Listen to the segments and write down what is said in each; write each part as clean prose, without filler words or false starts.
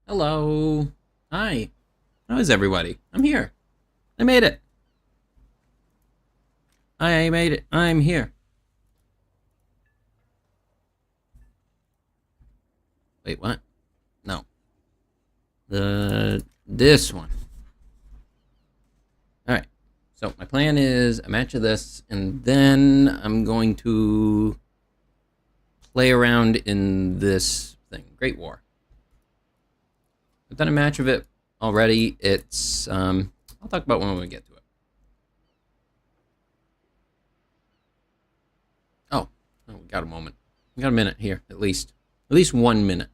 Hello. Hi. How is everybody? I'm here. I made it. I made it. I'm here. Wait, what? No. This one. Alright. So my plan is a match of this, and then I'm going to play around in this thing. Great War. I've done a match of it already. It's I'll talk about when we get to it. Oh, we got a moment. We got a minute here, at least. At least 1 minute.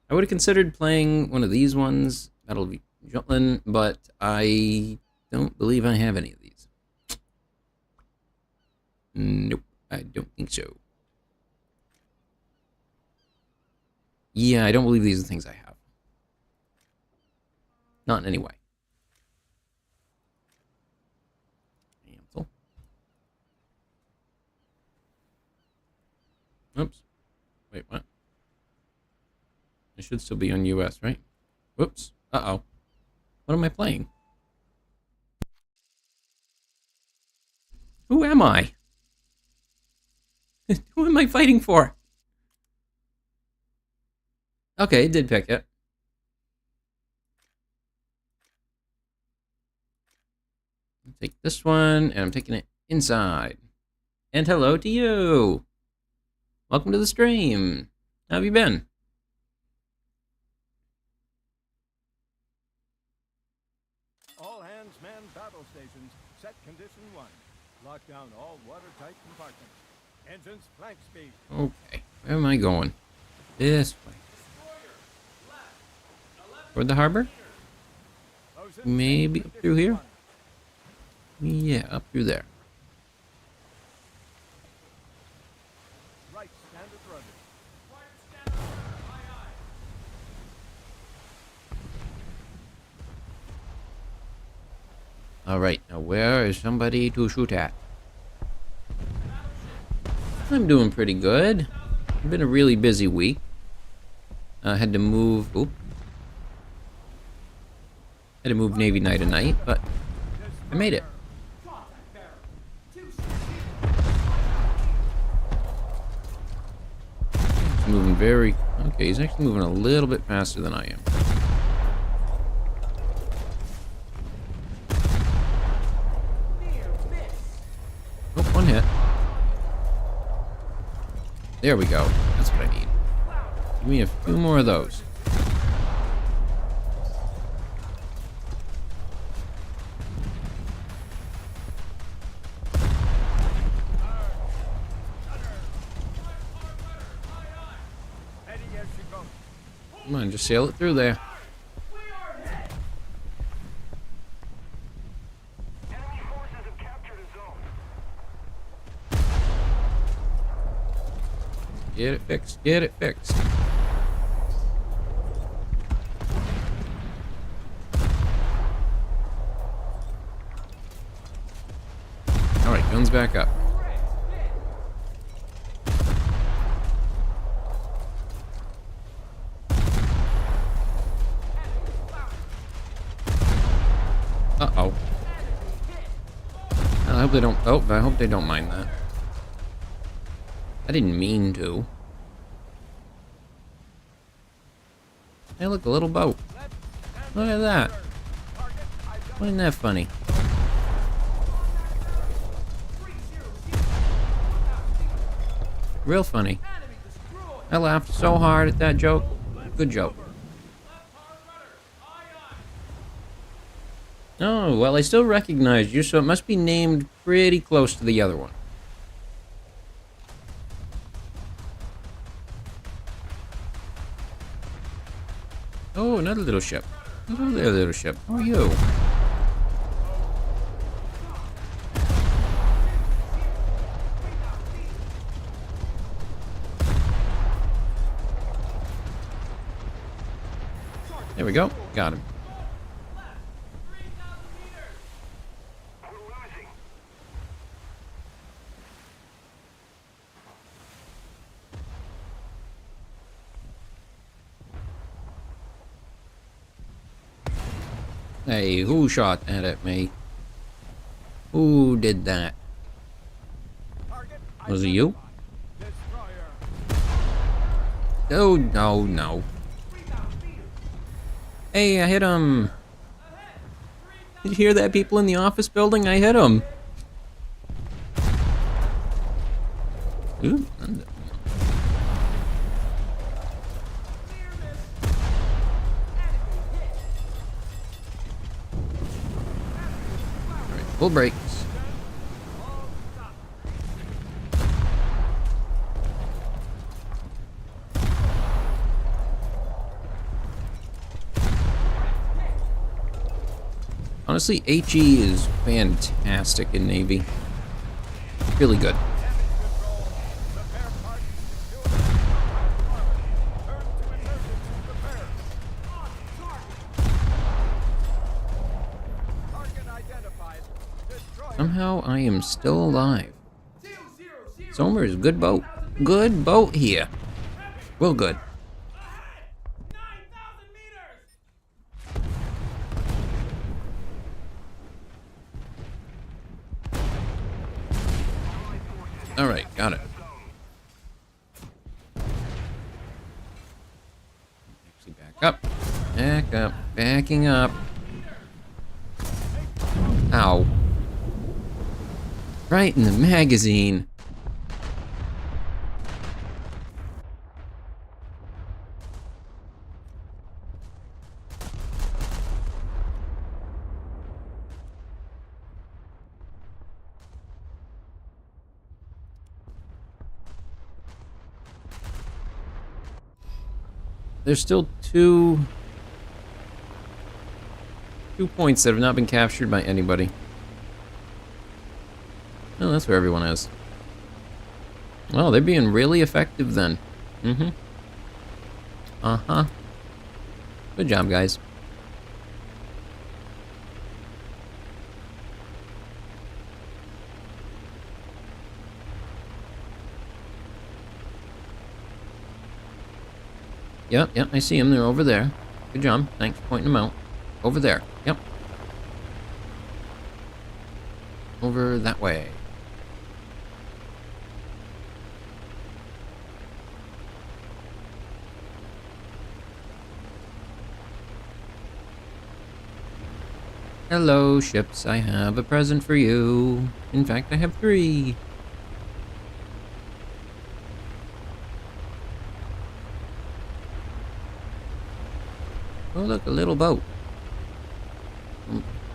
I would have considered playing one of these ones, Battle of Jutland, but I don't believe I have any of these. Nope, I don't think so. Yeah, I don't believe these are things I have. Not in any way. Cancel. Oops. Wait, what? It should still be on US, right? Whoops. Uh-oh. What am I playing? Who am I? Who am I fighting for? Okay, it did pick it. I'll take this one, and I'm taking it inside. And hello to you! Welcome to the stream. How have you been? All hands man battle stations. Set condition 1. Lock down all watertight compartments. Engines flank speed. Okay, where am I going? This way. Toward the harbor? Maybe up through here? Yeah, up through there. Right standard rudder. Alright, now where is somebody to shoot at? I'm doing pretty good. It's been a really busy week. I had to move... Oop. Had to move Navy night to night, but I made it. He's moving very... Okay, he's actually moving a little bit faster than I am. Oh, one hit. There we go. That's what I need. Give me a few more of those. Come on, just sail it through there. Enemy forces have captured a zone. Get it fixed. Get it fixed. Alright, guns back up. Uh-oh. I hope they don't... Oh, I hope they don't mind that. I didn't mean to. Hey, look, a little boat. Look at that. Wasn't that funny? Real funny. I laughed so hard at that joke. Good joke. Oh, well, I still recognize you, so it must be named pretty close to the other one. Oh, another little ship. Hello there, little ship. How are you? There we go. Got him. Hey, who shot that at me? Who did that? Target Was it you? identified. Destroyer. Oh, no, no. Hey, I hit him. Did you hear that, people in the office building? I hit him. Ooh, alright, full brakes. Honestly, HE is fantastic in Navy. Really good. Repair parts secured. Turn to emergency repair. Target identified. Destroyer. Somehow I am still alive. Somer is good boat. Good boat here. Well, good. 9,000 meters! Alright, got it. Actually, back up. Back up. Backing up. Ow. Right in the magazine. There's still two points that have not been captured by anybody. Oh, that's where everyone is. Well, they're being really effective then. Mm-hmm. Uh-huh. Good job, guys. Yep, I see them. They're over there. Good job. Thanks for pointing them out. Over there. Yep. Over that way. Hello, ships. I have a present for you. In fact, I have 3. Oh, look, a little boat.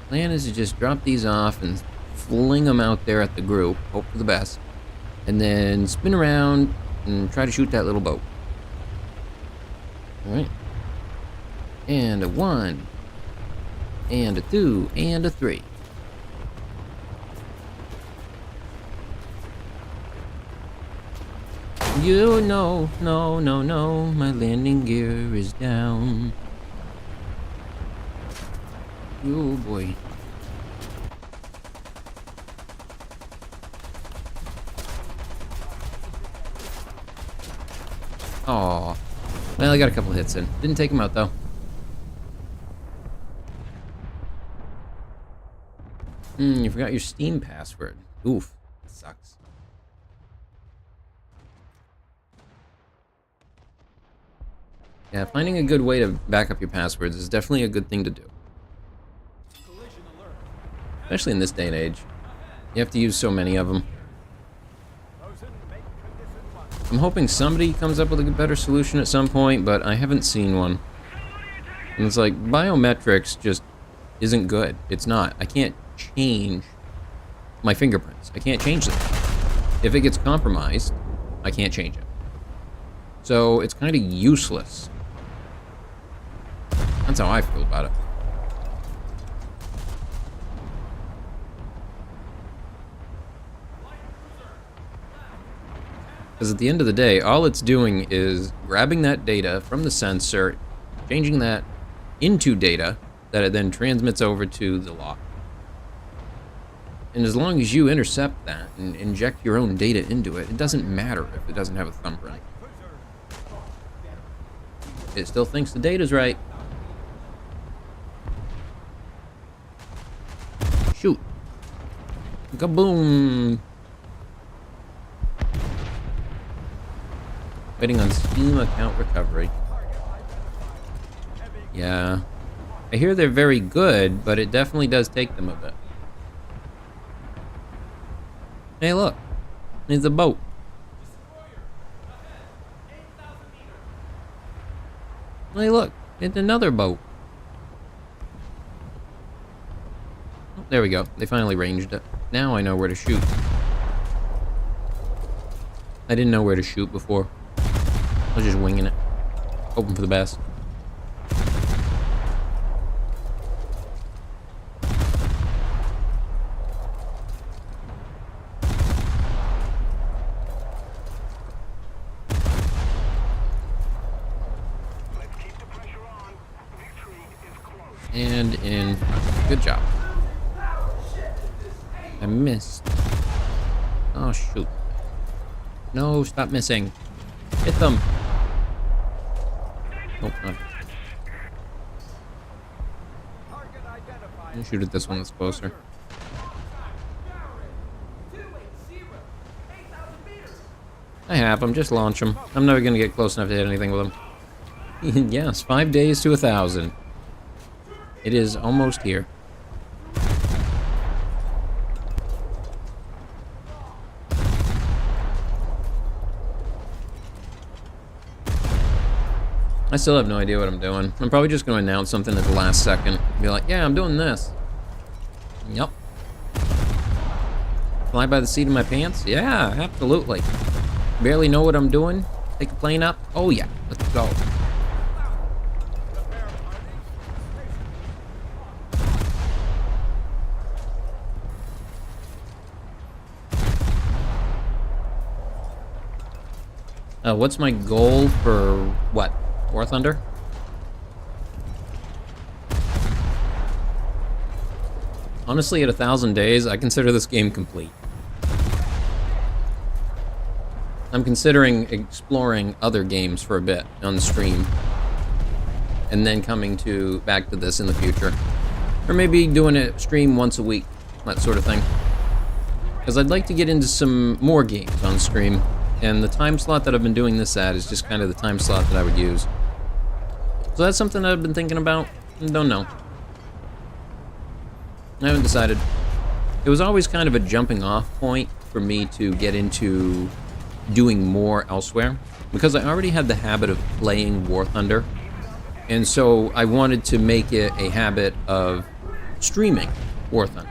Plan is to just drop these off and fling them out there at the group, hope for the best, and then spin around and try to shoot that little boat. Alright. And a 1, and a 2, and a 3. You know, no, my landing gear is down. Oh boy. Aw. Well, I got a couple hits in. Didn't take him out, though. You forgot your Steam password. Oof. That sucks. Yeah, finding a good way to back up your passwords is definitely a good thing to do. Especially in this day and age. You have to use so many of them. I'm hoping somebody comes up with a better solution at some point, but I haven't seen one. And it's like, biometrics just isn't good. It's not. I can't change my fingerprints. I can't change them. If it gets compromised, I can't change it. So it's kind of useless. That's how I feel about it. Because at the end of the day, all it's doing is grabbing that data from the sensor, changing that into data that it then transmits over to the lock. And as long as you intercept that and inject your own data into it, it doesn't matter if it doesn't have a thumbprint. It still thinks the data's right. Shoot. Kaboom. Waiting on Steam account recovery. Yeah. I hear they're very good, but it definitely does take them a bit. Hey, look. There's a boat. Hey, look. It's another boat. Oh, there we go. They finally ranged it. Now I know where to shoot. I didn't know where to shoot before. I was just winging it. Hoping for the best. And in. Good job. I missed. Oh, shoot. No, stop missing. Hit them. Oh, no. I'll shoot at this one that's closer. I have them. Just launch them. I'm never going to get close enough to hit anything with them. Yes, 5 days to 1,000. It is almost here. I still have no idea what I'm doing. I'm probably just going to announce something at the last second. Be like, yeah, I'm doing this. Yep. Fly by the seat of my pants? Yeah, absolutely. Barely know what I'm doing? Take a plane up? Oh yeah, let's go. What's my goal for what? War Thunder? Honestly, at 1,000 days, I consider this game complete. I'm considering exploring other games for a bit on the stream, and then coming back to this in the future, or maybe doing a stream once a week, that sort of thing. Because I'd like to get into some more games on stream, and the time slot that I've been doing this at is just kind of the time slot that I would use. So that's something that I've been thinking about. Don't know. I haven't decided. It was always kind of a jumping off point for me to get into doing more elsewhere, because I already had the habit of playing War Thunder, and so I wanted to make it a habit of streaming War Thunder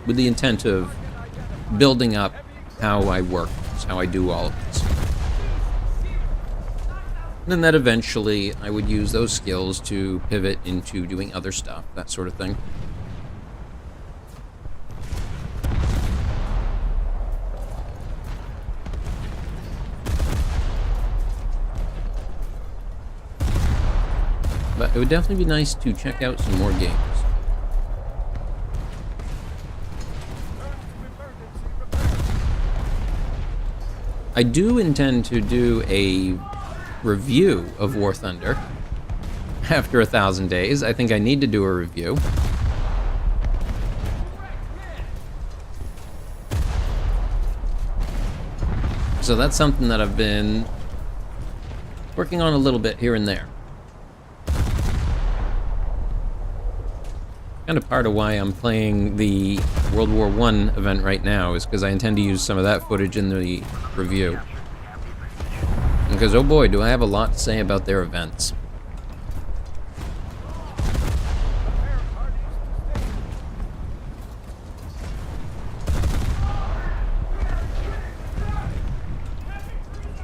with the intent of building up how I work, how I do all of this. And then that eventually I would use those skills to pivot into doing other stuff, that sort of thing. But it would definitely be nice to check out some more games. I do intend to do a review of War Thunder after 1,000 days. I think I need to do a review. So that's something that I've been working on a little bit here and there. Kind of part of why I'm playing the World War I event right now is because I intend to use some of that footage in the review. Because, oh boy, do I have a lot to say about their events.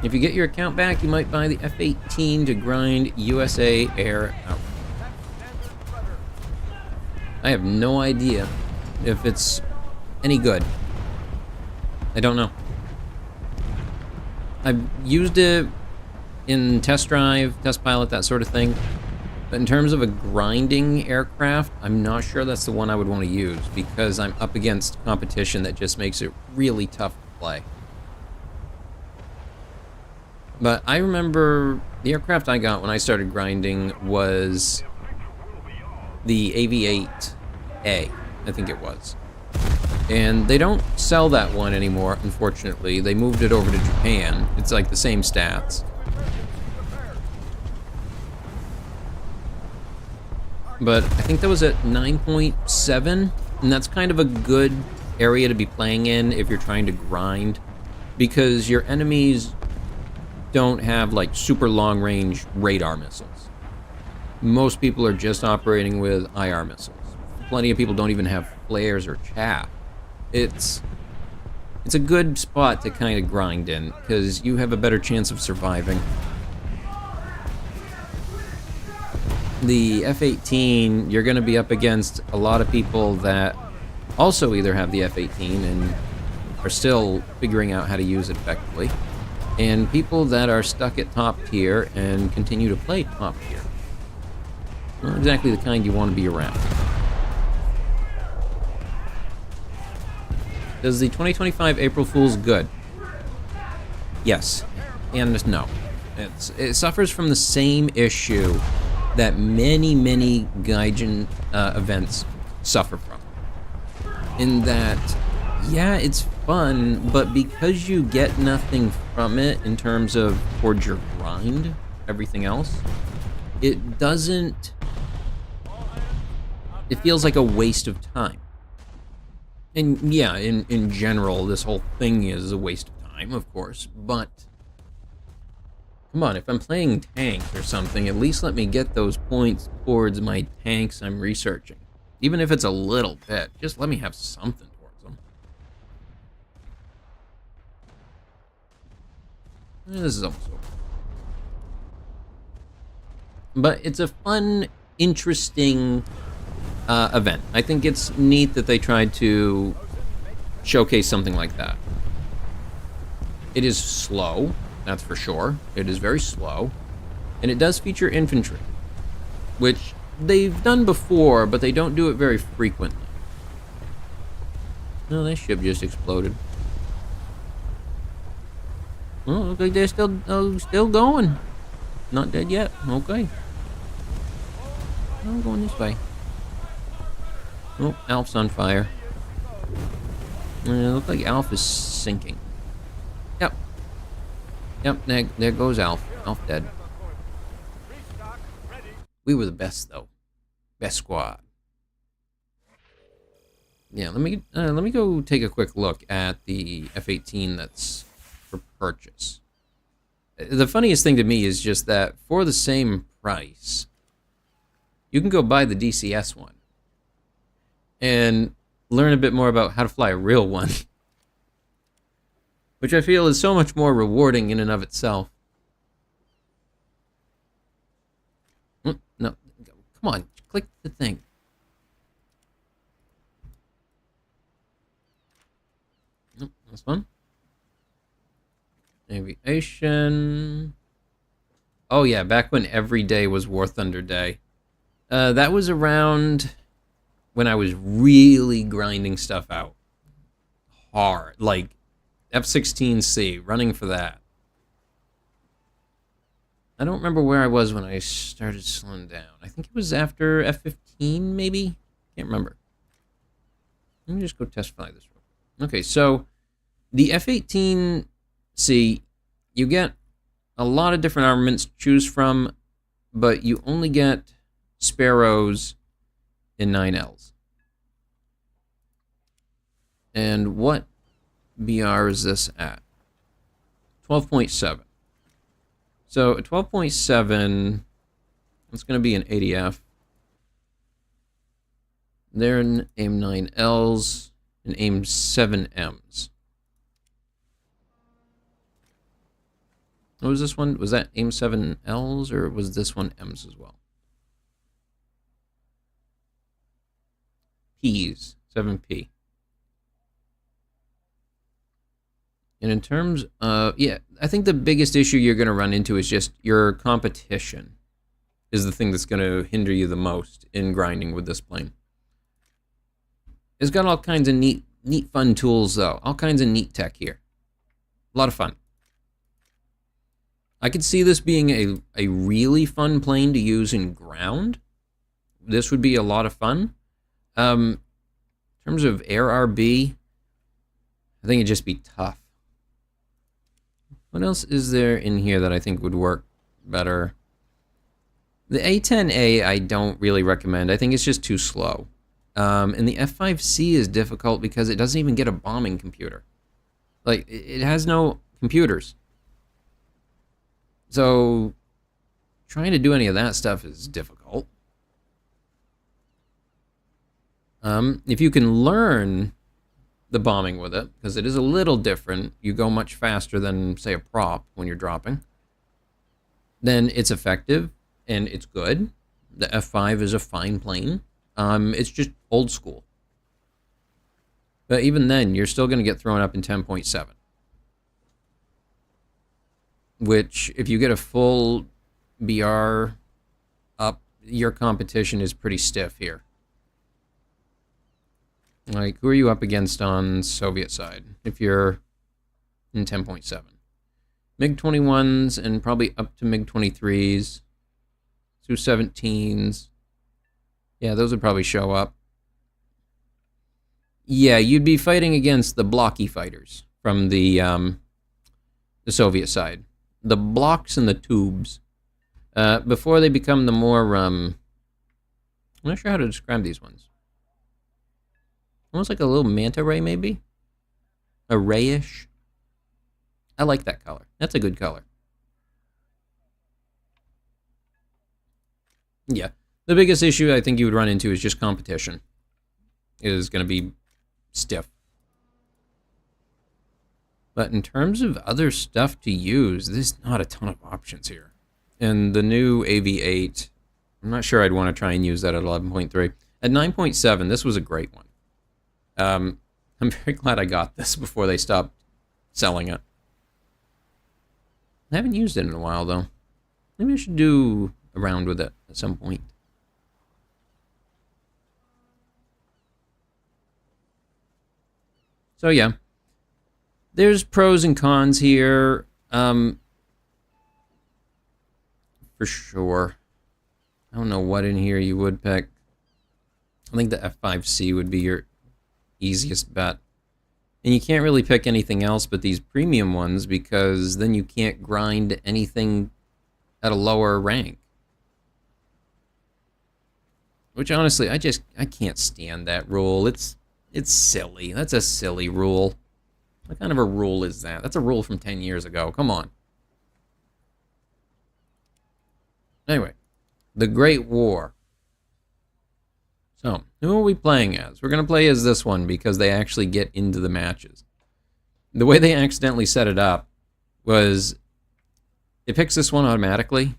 If you get your account back, you might buy the F-18 to grind USA Air out. I have no idea if it's any good. I don't know. I've used it in test drive, test pilot, that sort of thing. But in terms of a grinding aircraft, I'm not sure that's the one I would want to use, because I'm up against competition that just makes it really tough to play. But I remember the aircraft I got when I started grinding was the AV-8A, I think it was. And they don't sell that one anymore, unfortunately. They moved it over to Japan. It's like the same stats. But I think that was at 9.7, and that's kind of a good area to be playing in if you're trying to grind, because your enemies don't have like super long range radar missiles. Most people are just operating with IR missiles. Plenty of people don't even have flares or chaff. It's a good spot to kind of grind in, because you have a better chance of surviving. The F-18, you're going to be up against a lot of people that also either have the F-18 and are still figuring out how to use it effectively, and people that are stuck at top tier and continue to play top tier. Not exactly the kind you want to be around. Does the 2025 April Fool's good? Yes, and no. It suffers from the same issue that many Gaijin events suffer from. In that, yeah, it's fun, but because you get nothing from it in terms of towards your grind, everything else, it doesn't... It feels like a waste of time. And yeah, in general, this whole thing is a waste of time, of course, but come on, if I'm playing tank or something, at least let me get those points towards my tanks I'm researching. Even if it's a little bit, just let me have something towards them. This is almost over. But it's a fun, interesting event. I think it's neat that they tried to showcase something like that. It is slow, that's for sure. It is very slow. And it does feature infantry, which they've done before, but they don't do it very frequently. No, that ship just exploded. Well, looks like they're still going. Not dead yet. Okay. I'm going this way. Oh, Alf's on fire. It looks like Alf is sinking. Yep. Yep, there goes Alf. Alf dead. We were the best, though. Best squad. Yeah, let me go take a quick look at the F-18 that's for purchase. The funniest thing to me is just that for the same price, you can go buy the DCS one and learn a bit more about how to fly a real one, which I feel is so much more rewarding in and of itself. No, come on, click the thing. This one. Aviation. Oh yeah, back when every day was War Thunder Day. That was around when I was really grinding stuff out hard, like F-16C, running for that. I don't remember where I was when I started slowing down. I think it was after F-15, maybe? Can't remember. Let me just go test fly this real quick. Okay, so the F-18C, you get a lot of different armaments to choose from, but you only get Sparrows and 9Ls. And what BR is this at? 12.7. So at 12.7, it's going to be an ADF. They're in AIM 9Ls and AIM 7Ms. What was this one? Was that AIM 7Ls or was this one Ms as well? Ps, 7P. And in terms of, yeah, I think the biggest issue you're going to run into is just your competition is the thing that's going to hinder you the most in grinding with this plane. It's got all kinds of neat fun tools, though. All kinds of neat tech here. A lot of fun. I could see this being a really fun plane to use in ground. This would be a lot of fun. In terms of Air RB, I think it'd just be tough. What else is there in here that I think would work better? The A-10A I don't really recommend. I think it's just too slow. And the F-5C is difficult because it doesn't even get a bombing computer. Like, it has no computers. So, trying to do any of that stuff is difficult. If you can learn the bombing with it, because it is a little different, you go much faster than, say, a prop when you're dropping, then it's effective and it's good. The F-5 is a fine plane. It's just old school. But even then, you're still going to get thrown up in 10.7. Which, if you get a full BR up, your competition is pretty stiff here. Like, who are you up against on Soviet side if you're in 10.7? MiG-21s and probably up to MiG-23s. Su-17s. Yeah, those would probably show up. Yeah, you'd be fighting against the blocky fighters from the Soviet side. The blocks and the tubes. Before they become the more, I'm not sure how to describe these ones. Almost like a little manta ray, maybe? A rayish. I like that color. That's a good color. Yeah. The biggest issue I think you would run into is just competition. It is going to be stiff. But in terms of other stuff to use, there's not a ton of options here. And the new AV8, I'm not sure I'd want to try and use that at 11.3. At 9.7, this was a great one. I'm very glad I got this before they stopped selling it. I haven't used it in a while, though. Maybe I should do a round with it at some point. So, yeah. There's pros and cons here. For sure. I don't know what in here you would pick. I think the F-5C would be your easiest bet. And you can't really pick anything else but these premium ones because then you can't grind anything at a lower rank. Which honestly, I can't stand that rule. It's silly. That's a silly rule. What kind of a rule is that? That's a rule from 10 years ago. Come on. Anyway, the Great War. So, who are we playing as? We're going to play as this one because they actually get into the matches. The way they accidentally set it up was it picks this one automatically.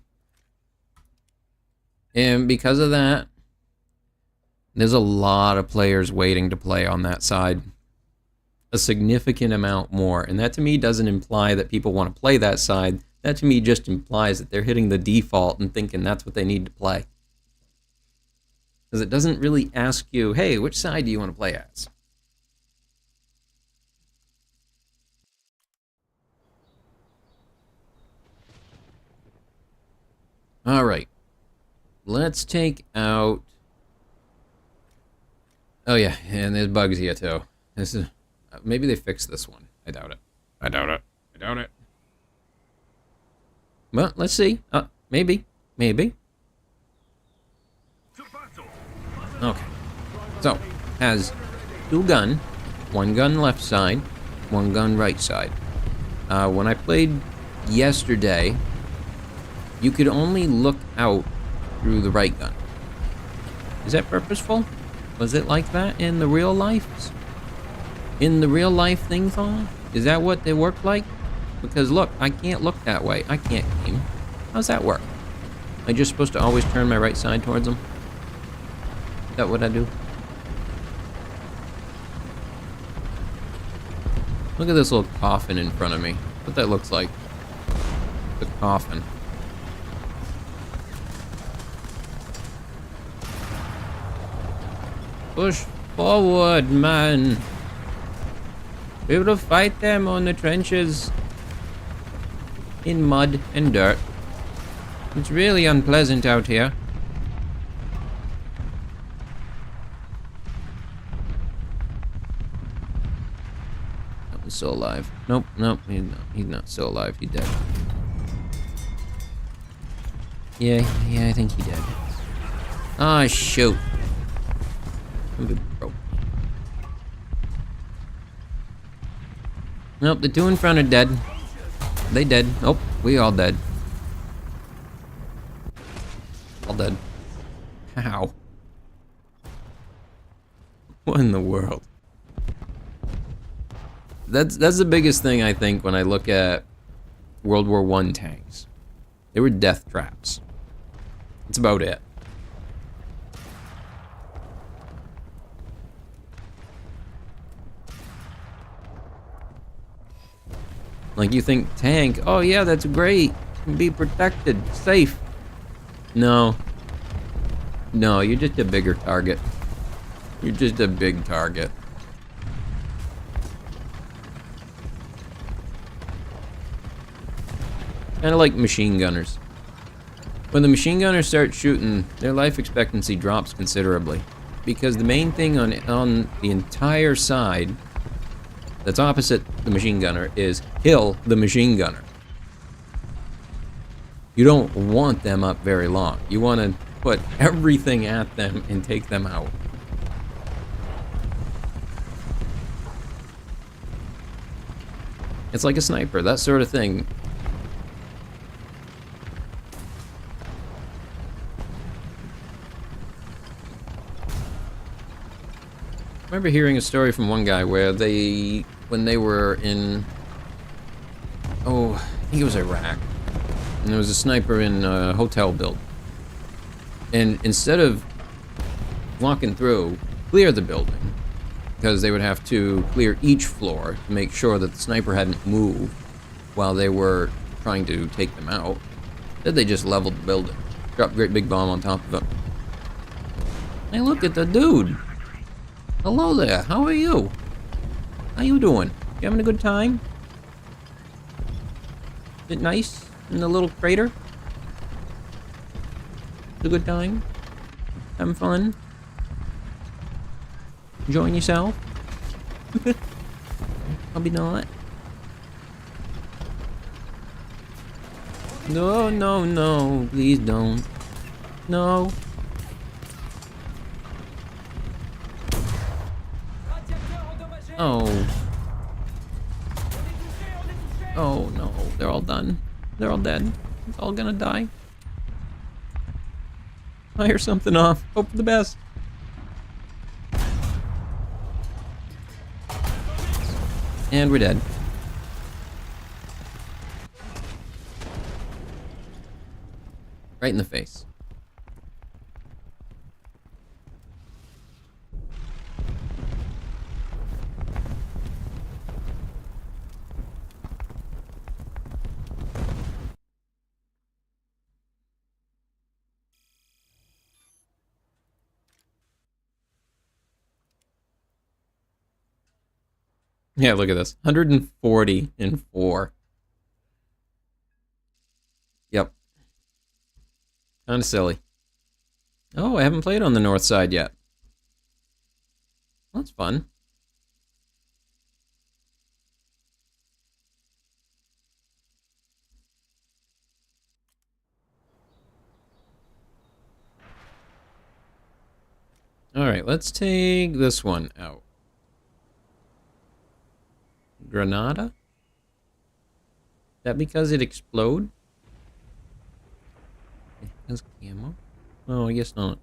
And because of that, there's a lot of players waiting to play on that side. A significant amount more. And that to me doesn't imply that people want to play that side. That to me just implies that they're hitting the default and thinking that's what they need to play. Because it doesn't really ask you, hey, which side do you want to play as? Alright. Let's take out... Oh yeah, and there's bugs here too. This is... Maybe they fixed this one. I doubt it. I doubt it. I doubt it. Well, let's see. Maybe. Maybe. Okay. So, has 2 gun, 1 gun left side, 1 gun right side. When I played yesterday, you could only look out through the right gun. Is that purposeful? Was it like that in the real life? In the real life thing-thong? Is that what they work like? Because look, I can't look that way. I can't aim. How's that work? Am I just supposed to always turn my right side towards them? Is that what I do? Look at this little coffin in front of me. What that looks like. The coffin. Push forward, man. We will fight them on the trenches. In mud and dirt. It's really unpleasant out here. He's still alive. Nope, nope, he's not still alive. He's dead. Yeah, I think he did. Ah, shoot. Nope, the two in front are dead. They dead. Oh, we all dead. All dead. How? What in the world? That's the biggest thing I think when I look at World War I tanks. They were death traps. That's about it. Like, you think tank, oh yeah, that's great. Be protected, safe. No. No, you're just a bigger target. You're just a big target. Kind of like machine gunners. When the machine gunners start shooting, their life expectancy drops considerably. Because the main thing on the entire side that's opposite the machine gunner is kill the machine gunner. You don't want them up very long. You want to put everything at them and take them out. It's like a sniper, that sort of thing. I remember hearing a story from one guy where when they were in, I think it was Iraq, and there was a sniper in a hotel building. And instead of walking through, clear the building, because they would have to clear each floor to make sure that the sniper hadn't moved while they were trying to take them out. Instead, they just leveled the building, dropped a great big bomb on top of it. Hey, look at the dude. Hello there, how are you? How you doing? You having a good time? Is it nice in the little crater? It's a good time? Having fun? Enjoying yourself? Probably not. No, no, no, please don't. No. Oh. Oh no, they're all done. They're all dead. It's all gonna die. Fire something off. Hope for the best. And we're dead. Right in the face. Yeah, look at this. 140 in 4. Yep. Kind of silly. Oh, I haven't played on the north side yet. That's fun. Alright, let's take this one out. Granada? That because it explode? It has camo? Oh, I guess not.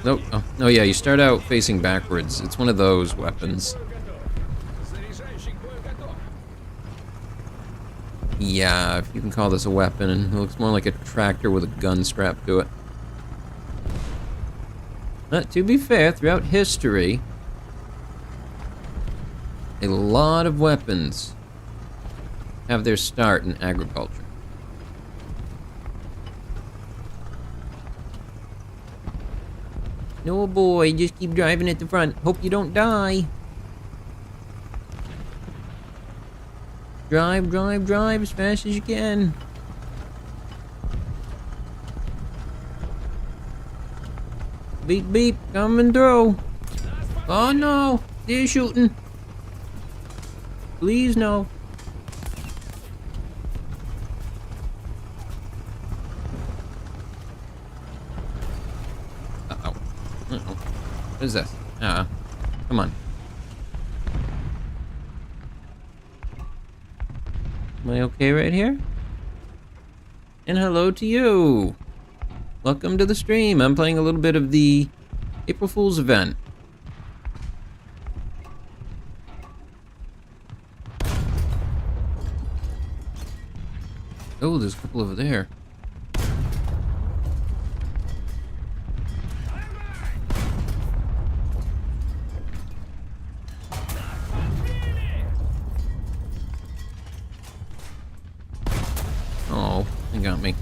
Nope. Oh, yeah, you start out facing backwards. It's one of those weapons. Yeah, if you can call this a weapon, it looks more like a tractor with a gun strapped to it. But to be fair, throughout history, a lot of weapons have their start in agriculture. No boy, just keep driving at the front. Hope you don't die. Drive, drive, drive as fast as you can. Beep beep, coming through. Oh no, they're shooting. Please no. Uh-oh. Uh-oh. What is this? Come on. Am I okay right here? And hello to you. Welcome to the stream. I'm playing a little bit of the April Fool's event. Oh, there's a couple over there. Oh, they got me.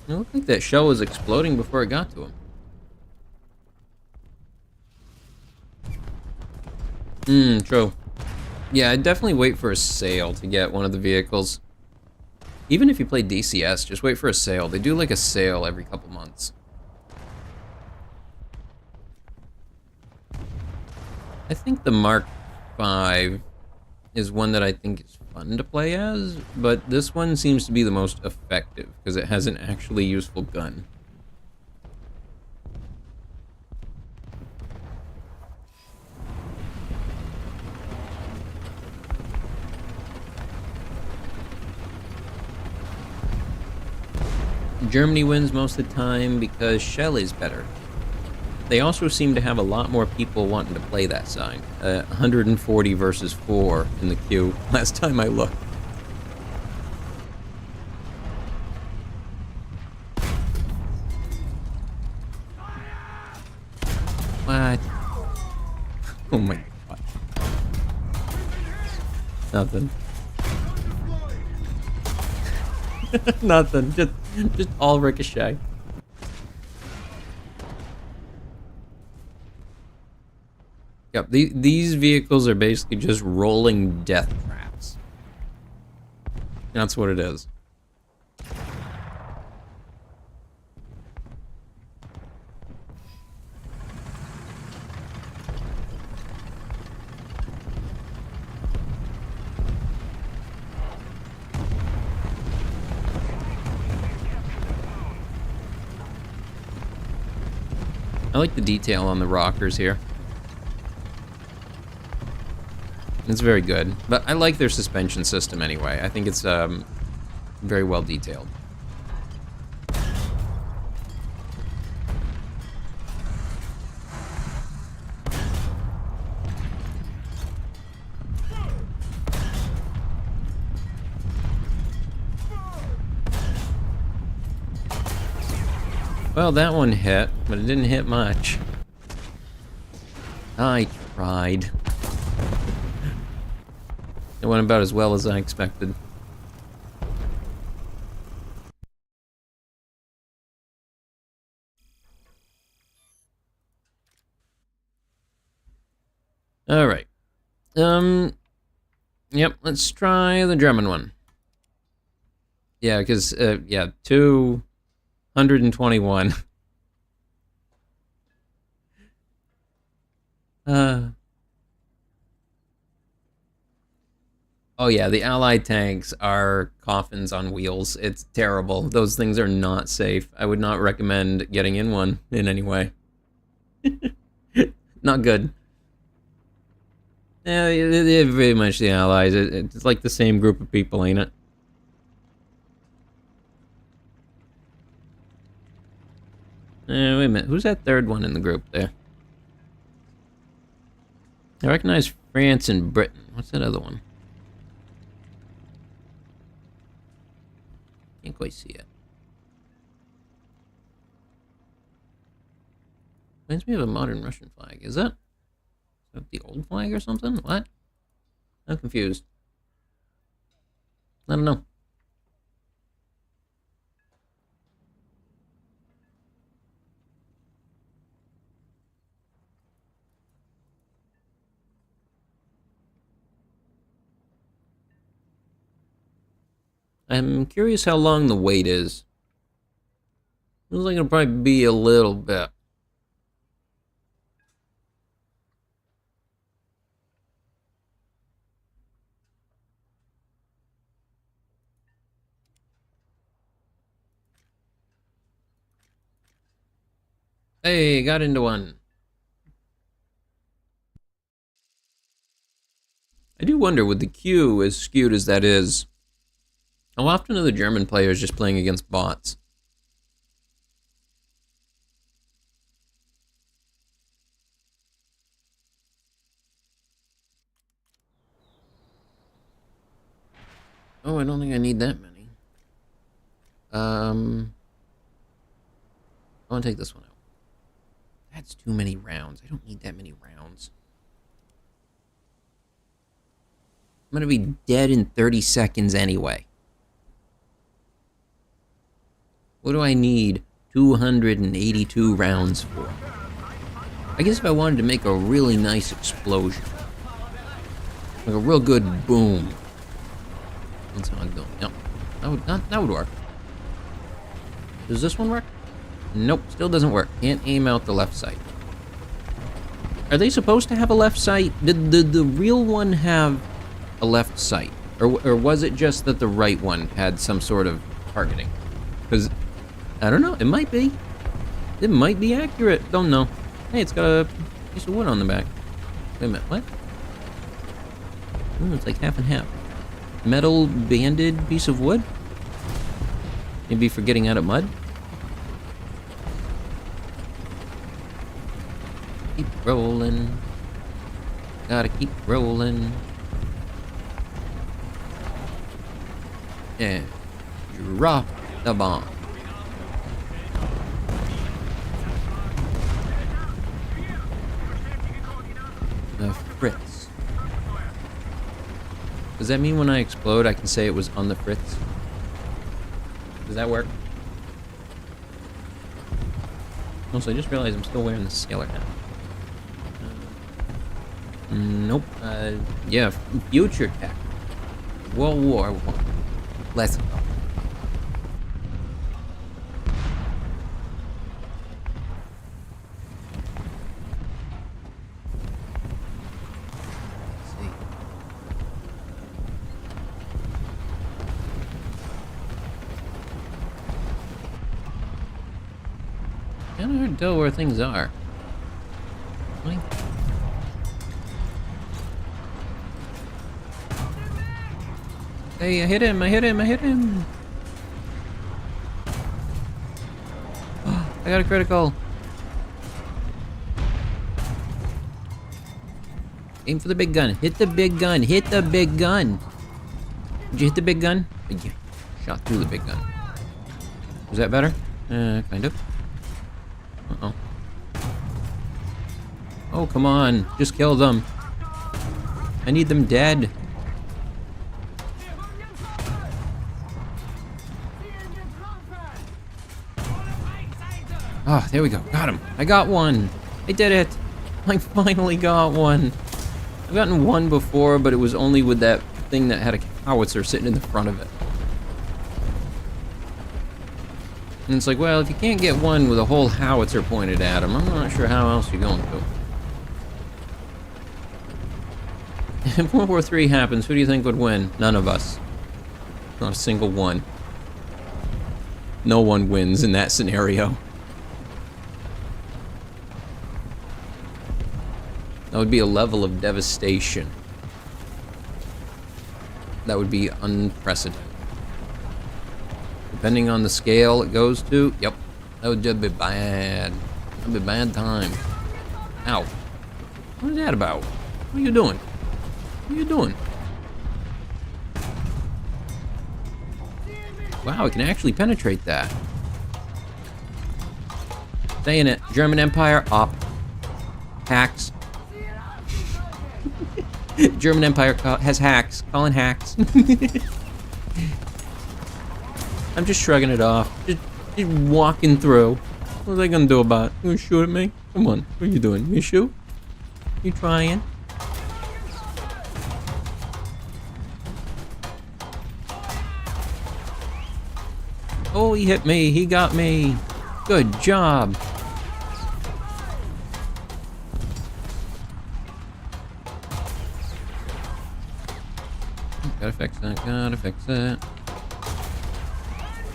It looked like that shell was exploding before it got to him. True. Yeah, I'd definitely wait for a sale to get one of the vehicles. Even if you play DCS, just wait for a sale. They do like a sale every couple months. I think the Mark V is one that I think is fun to play as, but this one seems to be the most effective because it has an actually useful gun. Germany wins most of the time because Shell is better. They also seem to have a lot more people wanting to play that side. 140 versus 4 in the queue last time I looked. What? Oh my god. Nothing. Nothing. Just all ricochet. Yep, these vehicles are basically just rolling death traps. That's what it is. I like the detail on the rockers here. It's very good, but I like their suspension system anyway. I think it's very well detailed. Well, that one hit, but it didn't hit much. I tried. It went about as well as I expected. Alright. Yep, let's try the German one. Yeah, because, yeah, 221. Oh yeah, the Allied tanks are coffins on wheels. It's terrible. Those things are not safe. I would not recommend getting in one in any way. Not good. Yeah, they're very much the Allies. It's like the same group of people, ain't it? Wait a minute. Who's that third one in the group there? I recognize France and Britain. What's that other one? Can't quite see it. Reminds me of a modern Russian flag. Is that the old flag or something? What? I'm confused. I don't know. I'm curious how long the wait is. Looks like it'll probably be a little bit. Hey, got into one. I do wonder, with the queue as skewed as that is, how often are the German players just playing against bots? Oh, I don't think I need that many. I want to take this one out. That's too many rounds. I don't need that many rounds. I'm gonna be dead in 30 seconds anyway. What do I need 282 rounds for? I guess if I wanted to make a really nice explosion, like a real good boom. That's how I'm doing. Yep, that would work. Does this one work? Nope, still doesn't work. Can't aim out the left sight. Are they supposed to have a left sight? Did the real one have a left sight? Or was it just that the right one had some sort of targeting? Because, I don't know, it might be. It might be accurate, don't know. Hey, it's got a piece of wood on the back. Wait a minute, what? Ooh, it's like half and half. Metal banded piece of wood? Maybe for getting out of mud? Keep rolling. Gotta keep rolling. And drop the bomb. The Fritz. Does that mean when I explode I can say it was on the Fritz? Does that work? Also, I just realized I'm still wearing the sailor hat. Nope. Yeah, future tech. World War I. Let's go. Let's see. Kinda hard to tell where things are. Like, hey, I hit him, I hit him, I hit him! I got a critical! Aim for the big gun, hit the big gun, hit the big gun! Did you hit the big gun? Yeah, shot through the big gun. Was that better? Kind of. Uh-oh. Oh, come on, just kill them. I need them dead. Oh, there we go. Got him. I got one. I did it. I finally got one. I've gotten one before, but it was only with that thing that had a howitzer sitting in the front of it. And it's like, well, if you can't get one with a whole howitzer pointed at him, I'm not sure how else you're going to. If World War III happens, who do you think would win? None of us. Not a single one. No one wins in that scenario. That would be a level of devastation that would be unprecedented. Depending on the scale it goes to, yep, that would just be bad. That'd be a bad time. Ow. What is that about? What are you doing? What are you doing? Wow, it can actually penetrate that. Saying it. German Empire, op. Hacks. German Empire has hacks. Calling hacks. I'm just shrugging it off. Just walking through. What are they gonna do about it? You gonna shoot at me? Come on. What are you doing? You shoot? You trying? Oh, he hit me. He got me. Good job. Gotta fix that, gotta fix it.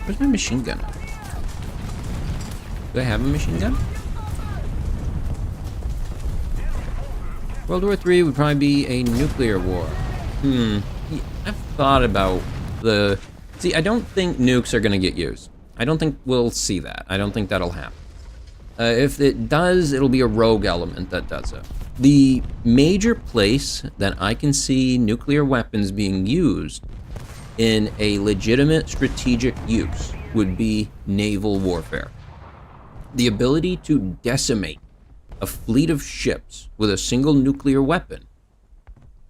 Where's my machine gun? Do I have a machine gun? World War III would probably be a nuclear war. I've thought about the... See, I don't think nukes are gonna get used. I don't think we'll see that. I don't think that'll happen. If it does, it'll be a rogue element that does it. The major place that I can see nuclear weapons being used in a legitimate strategic use would be naval warfare. The ability to decimate a fleet of ships with a single nuclear weapon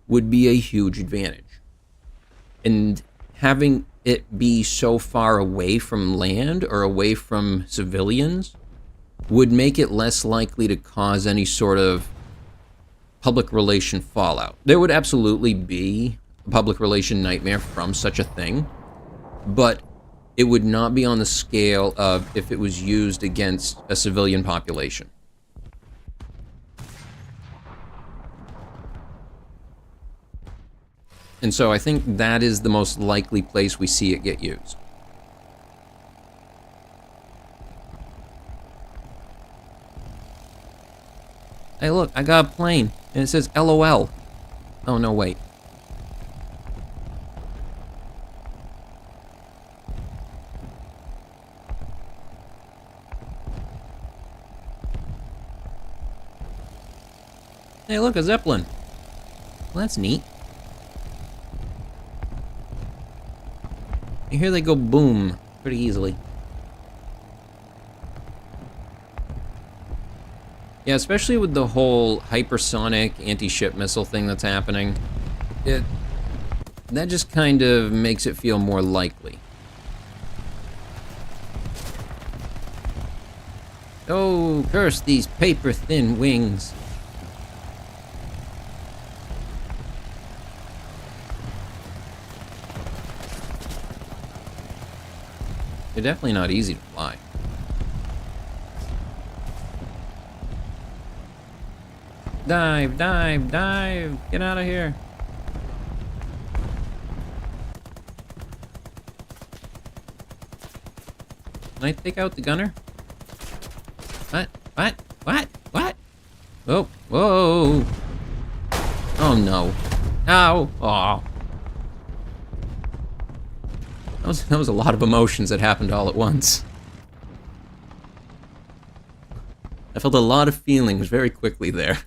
would be a huge advantage. And having it be so far away from land or away from civilians would make it less likely to cause any sort of public relation fallout. There would absolutely be a public relation nightmare from such a thing, but it would not be on the scale of if it was used against a civilian population. And so I think that is the most likely place we see it get used. Hey, look, I got a plane, and it says LOL. Oh, no, wait. Hey, look, a Zeppelin. Well, that's neat. And here they go boom pretty easily. Yeah, especially with the whole hypersonic anti-ship missile thing that's happening. That just kind of makes it feel more likely. Oh, curse these paper-thin wings. They're definitely not easy to fly. Dive, dive, dive! Get out of here! Can I take out the gunner? What? What? What? What? Oh, whoa! Oh no! Ow! Oh! That was a lot of emotions that happened all at once. I felt a lot of feelings very quickly there.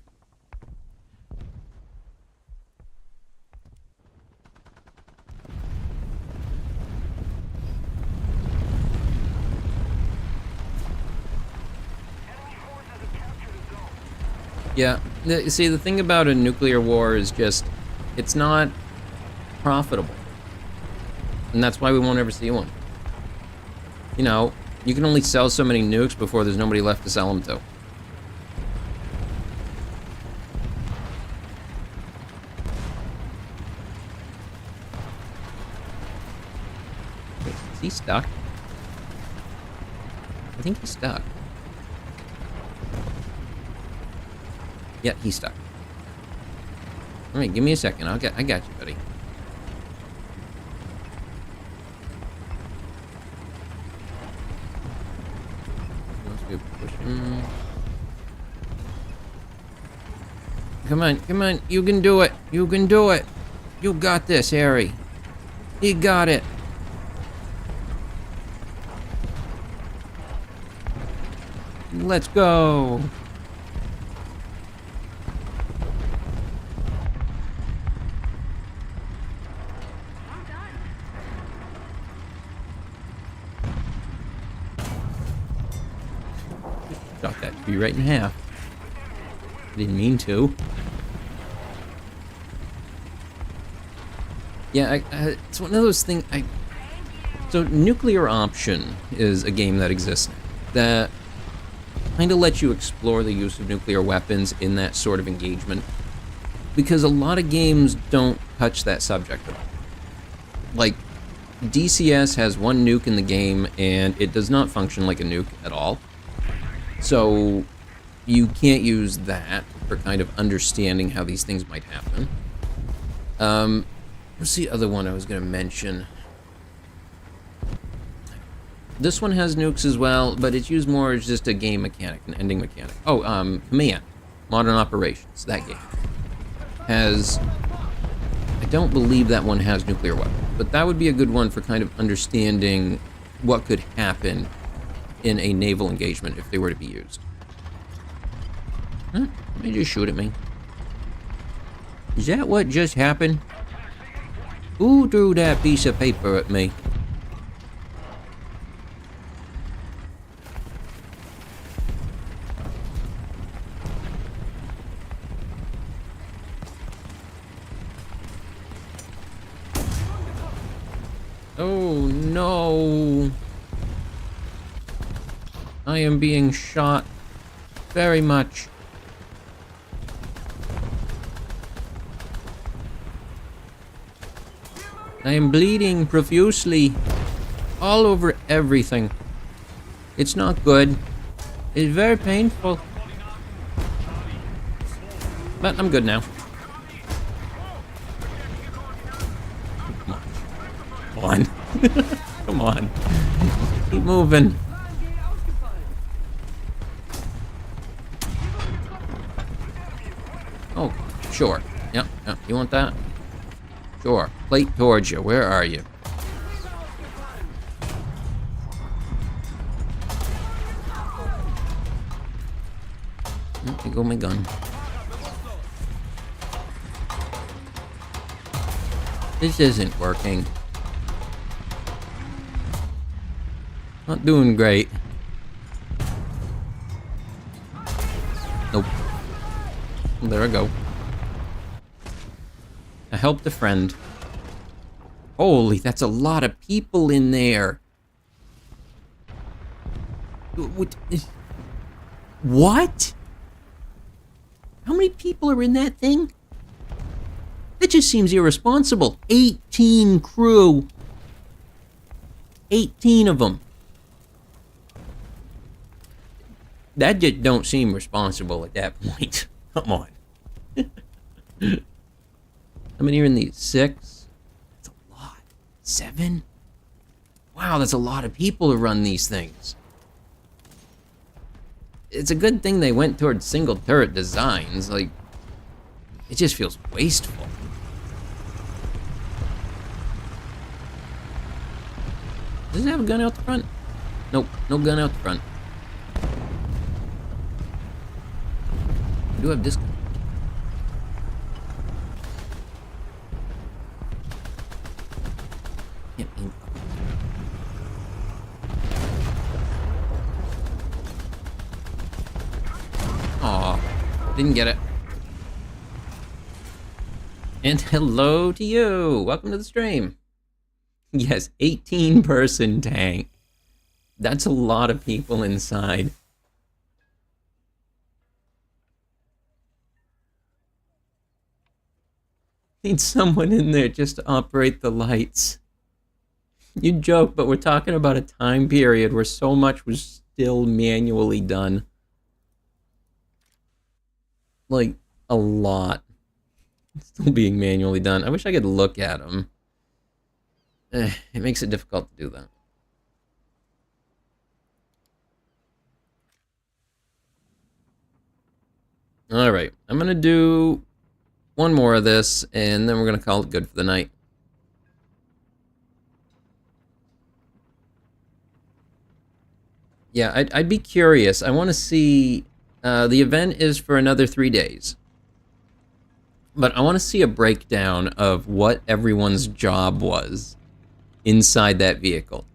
Yeah, see, the thing about a nuclear war is just, it's not profitable. And that's why we won't ever see one. You know, you can only sell so many nukes before there's nobody left to sell them to. Wait, is he stuck? I think he's stuck. Yeah, he's stuck. Alright, give me a second. I got you, buddy. Come on, come on. You can do it. You can do it. You got this, Harry. You got it. Let's go. Shot that tree right in half. Didn't mean to. Yeah, it's one of those things. So Nuclear Option is a game that exists that kind of lets you explore the use of nuclear weapons in that sort of engagement, because a lot of games don't touch that subject at all. Like, DCS has one nuke in the game, and it does not function like a nuke at all. So you can't use that for kind of understanding how these things might happen. What's the other one I was going to mention? This one has nukes as well, but it's used more as just a game mechanic, an ending mechanic. Oh, Command. Modern Operations. That game has... I don't believe that one has nuclear weapons, but that would be a good one for kind of understanding what could happen in a naval engagement if they were to be used. Huh? They just shoot at me. Is that what just happened? Who threw that piece of paper at me? Oh no. I am being shot very much. I am bleeding profusely all over everything. It's not good. It's very painful. But I'm good now. Come on. Come on. Keep moving. Oh, sure. Yep, yep. You want that? Sure. Plate towards you. Where are you? There go my gun. This isn't working. Not doing great. Nope. There I go. I helped a friend. Holy, that's a lot of people in there. What? How many people are in that thing? That just seems irresponsible. 18 crew. 18 of them. That just don't seem responsible at that point. Come on. How many are in these? 6? That's a lot. 7? Wow, that's a lot of people to run these things. It's a good thing they went towards single turret designs. Like, it just feels wasteful. Does it have a gun out the front? Nope, no gun out the front. I do have this gun. Can't aim. Aw, didn't get it. And hello to you. Welcome to the stream. Yes, 18-person tank. That's a lot of people inside. Need someone in there just to operate the lights. You joke, but we're talking about a time period where so much was still manually done. Like, a lot. Still being manually done. I wish I could look at them. It makes it difficult to do that. Alright, I'm gonna do one more of this, and then we're gonna call it good for the night. Yeah, I'd be curious. I want to see... the event is for another 3 days. But I want to see a breakdown of what everyone's job was inside that vehicle.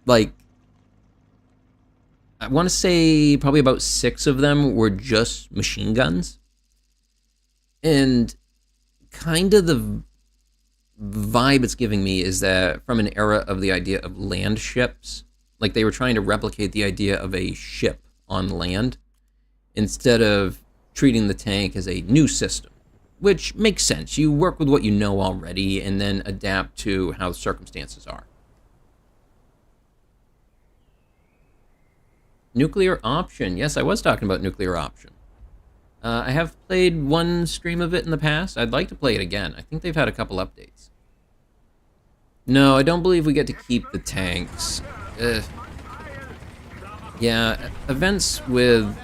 Like, I want to say probably about 6 of them were just machine guns. And kind of the vibe it's giving me is that from an era of the idea of land ships, like they were trying to replicate the idea of a ship on land instead of treating the tank as a new system, which makes sense. You work with what you know already and then adapt to how the circumstances are. Nuclear Option. Yes, I was talking about Nuclear Option. I have played one stream of it in the past. I'd like to play it again. I think they've had a couple updates. No, I don't believe we get to keep the tanks. Yeah, events with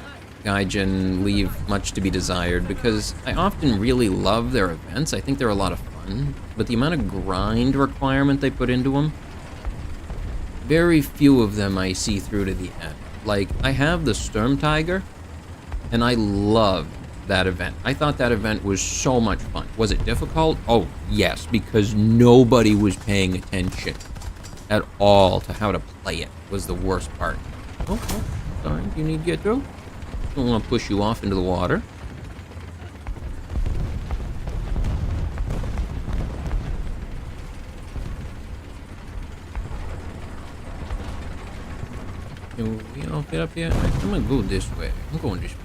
Gaijin leave much to be desired because I often really love their events. I think they're a lot of fun, but the amount of grind requirement they put into them, very few of them I see through to the end. Like, I have the Storm Tiger, and I loved that event. I thought that event was so much fun. Was it difficult? Oh, yes, because nobody was paying attention at all to how to play it was the worst part. Oh, sorry, do you need to get through? Don't want to push you off into the water. Can we all get up here? I'm gonna go this way. I'm going this way.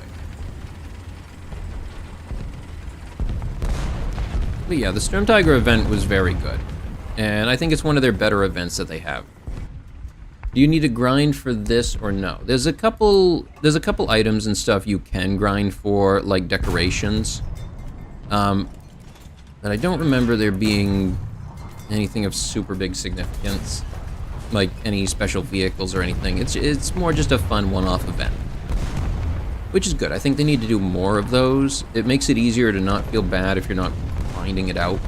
But yeah, the Storm Tiger event was very good. And I think it's one of their better events that they have. Do you need to grind for this or no? There's a couple items and stuff you can grind for, like decorations. But I don't remember there being anything of super big significance, like any special vehicles or anything. It's more just a fun one-off event, which is good. I think they need to do more of those. It makes it easier to not feel bad if you're not finding it out.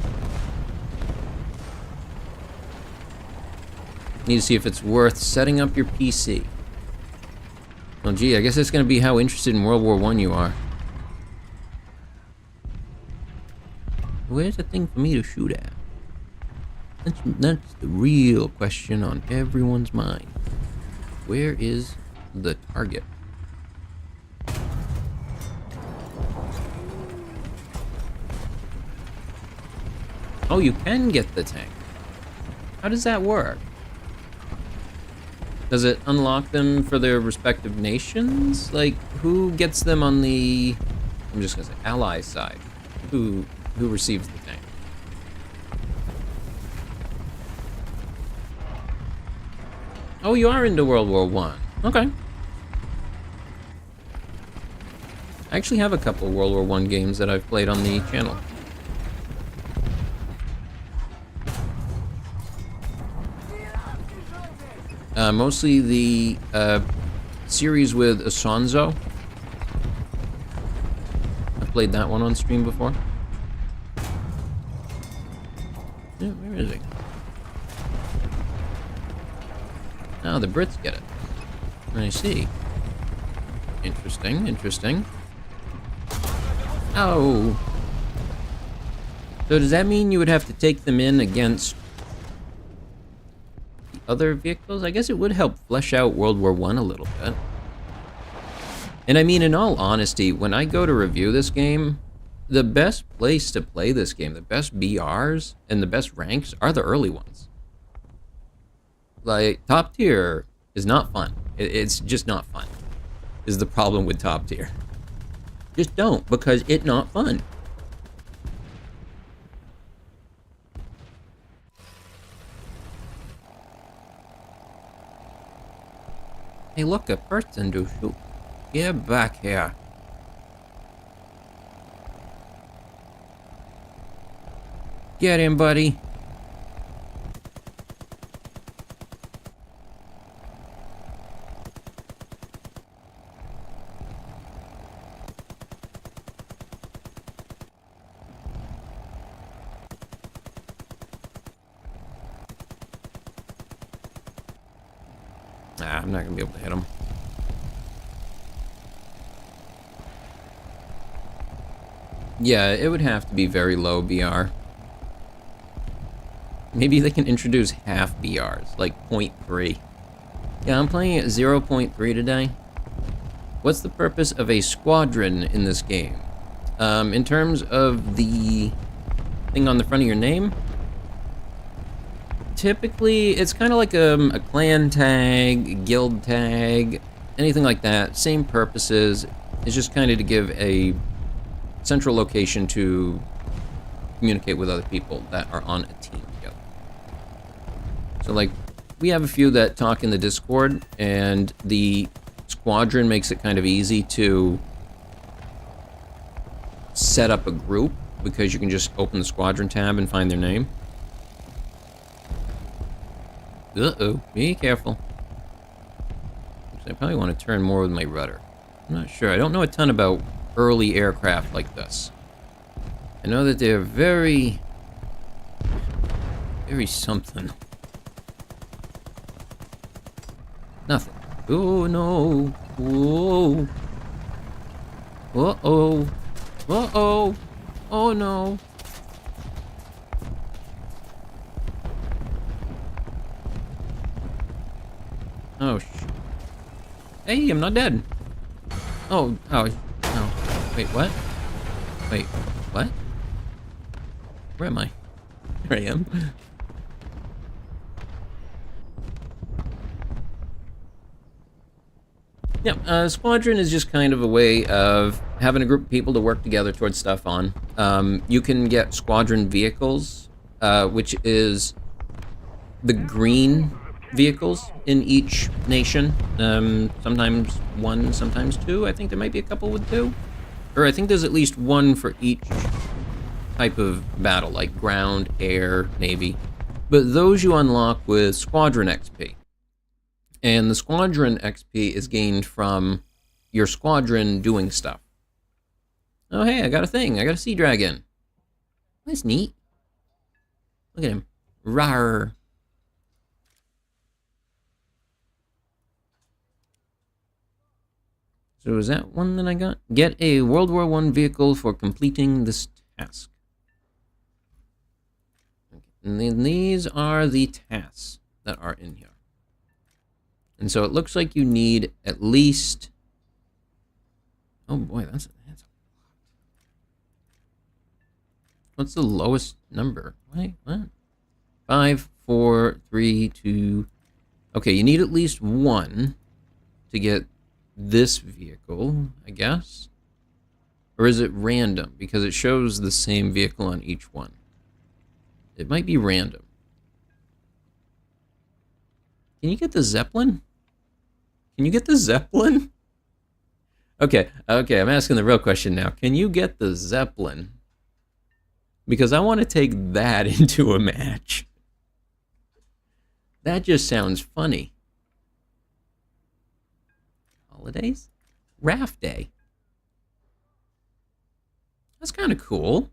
Need to see if it's worth setting up your PC. Well, gee, I guess that's going to be how interested in World War I you are. Where's the thing for me to shoot at? That's the real question on everyone's mind. Where is the target? Oh, you can get the tank. How does that work? Does it unlock them for their respective nations? Like, who gets them on the, I'm just gonna say, ally side? Who receives the tank? Oh, you are into World War I. Okay. I actually have a couple World War I games that I've played on the channel. Mostly the series with Asanzo. I've played that one on stream before. Yeah, where is he? Oh, the Brits get it. I see. Interesting, interesting. Oh. So does that mean you would have to take them in against the other vehicles? I guess it would help flesh out World War I a little bit. And I mean, in all honesty, when I go to review this game, the best place to play this game, the best BRs and the best ranks are the early ones. Like, top tier is not fun. It's just not fun, is the problem with top tier. Just don't, because it's not fun. Hey, look, a person to shoot. Get back here. Get him, buddy. I'm not gonna be able to hit him. Yeah, it would have to be very low BR. Maybe they can introduce half BRs, like 0.3. Yeah, I'm playing at 0.3 today. What's the purpose of a squadron in this game? In terms of the thing on the front of your name, typically it's kind of like a clan tag, guild tag, anything like that. Same purposes. It's just kind of to give a central location to communicate with other people that are on a team together. So like, we have a few that talk in the Discord, and the squadron makes it kind of easy to set up a group, because you can just open the squadron tab and find their name. Uh-oh, be careful. I probably want to turn more with my rudder. I'm not sure. I don't know a ton about early aircraft like this. I know that they're very something. Nothing. Oh no. Whoa. Uh-oh. Uh-oh. Oh no. Oh, hey, I'm not dead. Oh, oh. Wait, what? Wait, what? Where am I? Here I am. Yeah, squadron is just kind of a way of having a group of people to work together towards stuff on. You can get squadron vehicles, which is the green vehicles in each nation. Sometimes one, sometimes two. I think there might be a couple with two. Or I think there's at least one for each type of battle, like ground, air, navy. But those you unlock with squadron XP. And the squadron XP is gained from your squadron doing stuff. Oh, hey, I got a thing. I got a sea dragon. That's neat. Look at him. Rawr. So is that one that I got? Get a World War I vehicle for completing this task. Okay. And then these are the tasks that are in here. And so it looks like you need at least... Oh boy, that's a lot. What's the lowest number? Wait, what? 5, 4, 3, 2... Okay, you need at least one to get this vehicle, I guess? Or is it random? Because it shows the same vehicle on each one. It might be random. Can you get the Zeppelin? Can you get the Zeppelin? Okay, I'm asking the real question now. Can you get the Zeppelin? Because I want to take that into a match. That just sounds funny. Holidays? Raft Day. That's kind of cool.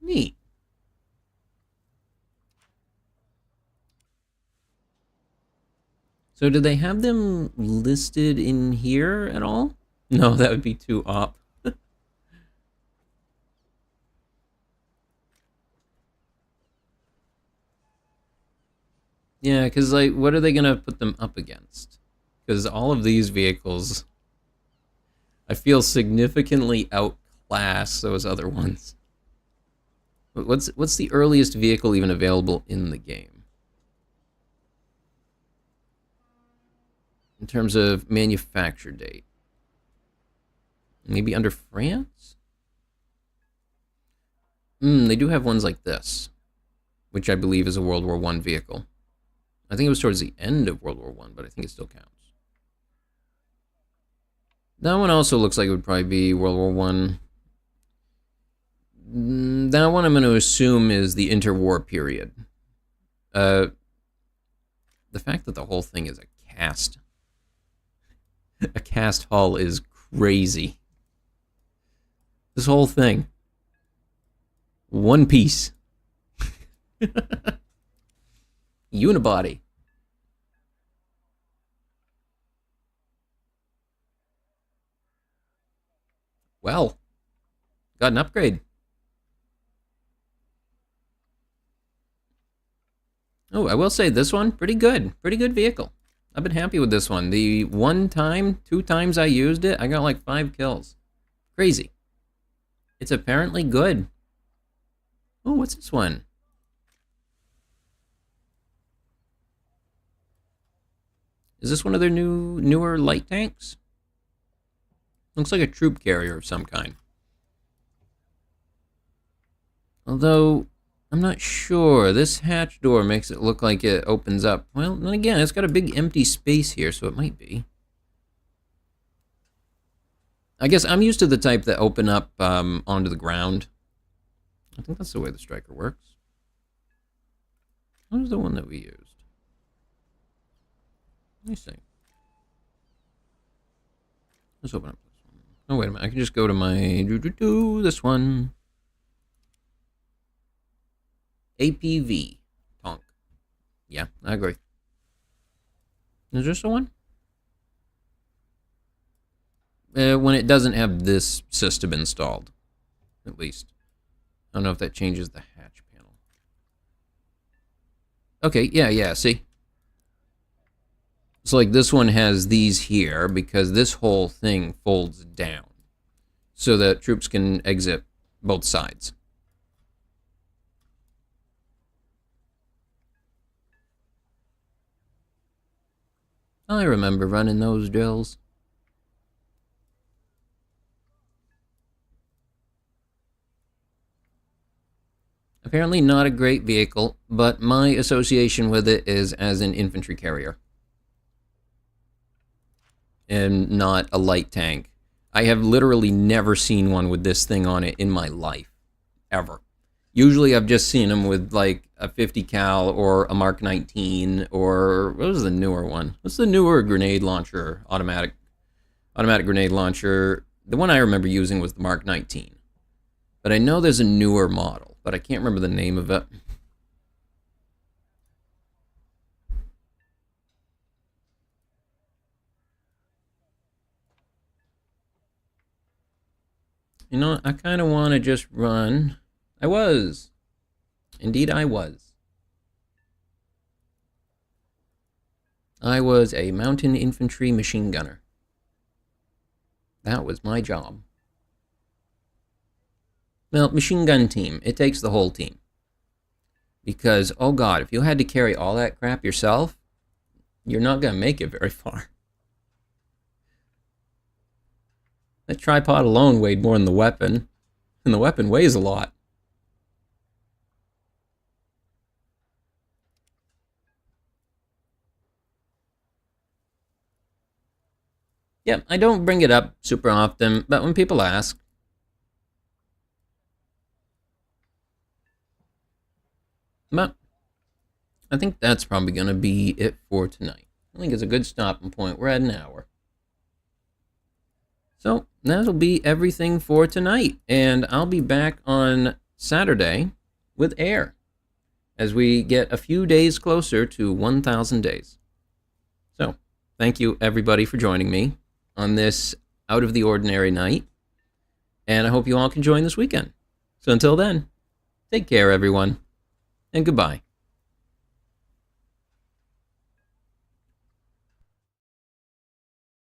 Neat. So do they have them listed in here at all? No, that would be too op. Yeah, because, like, what are they going to put them up against? Because all of these vehicles, I feel significantly outclass those other ones. What's the earliest vehicle even available in the game? In terms of manufacture date. Maybe under France? They do have ones like this, which I believe is a World War I vehicle. I think it was towards the end of World War I, but I think it still counts. That one also looks like it would probably be World War I. That one I'm going to assume is the interwar period. The fact that the whole thing is a cast hull is crazy. This whole thing. One piece. Unibody. Well, got an upgrade. Oh, I will say this one, pretty good. Pretty good vehicle. I've been happy with this one. The 2 times I used it, I got like 5 kills. Crazy. It's apparently good. Oh, what's this one? Is this one of their newer light tanks? Looks like a troop carrier of some kind. Although, I'm not sure. This hatch door makes it look like it opens up. Well, then again, it's got a big empty space here, so it might be. I guess I'm used to the type that open up onto the ground. I think that's the way the striker works. What was the one that we used? Let me see. Let's open up this one. Oh, wait a minute. I can just go to my this one. APV. Tonk. Yeah, I agree. Is this the one? When it doesn't have this system installed, at least. I don't know if that changes the hatch panel. Okay, yeah, see? So like this one has these here because this whole thing folds down so that troops can exit both sides. I remember running those drills. Apparently not a great vehicle, but my association with it is as an infantry carrier. And not a light tank. I have literally never seen one with this thing on it in my life. Ever. Usually I've just seen them with like a 50 cal or a Mark 19 or what was the newer one? What's the newer grenade launcher? Automatic grenade launcher. The one I remember using was the Mark 19. But I know there's a newer model, but I can't remember the name of it. You know, I kind of want to just run. I was. Indeed, I was. I was a mountain infantry machine gunner. That was my job. Well, machine gun team. It takes the whole team. Because, oh god, if you had to carry all that crap yourself, you're not going to make it very far. That tripod alone weighed more than the weapon. And the weapon weighs a lot. Yeah, I don't bring it up super often, but when people ask. But I think that's probably going to be it for tonight. I think it's a good stopping point. We're at an hour. So that'll be everything for tonight. And I'll be back on Saturday with Air as we get a few days closer to 1,000 days. So thank you, everybody, for joining me on this out of the ordinary night. And I hope you all can join this weekend. So until then, take care, everyone, and goodbye.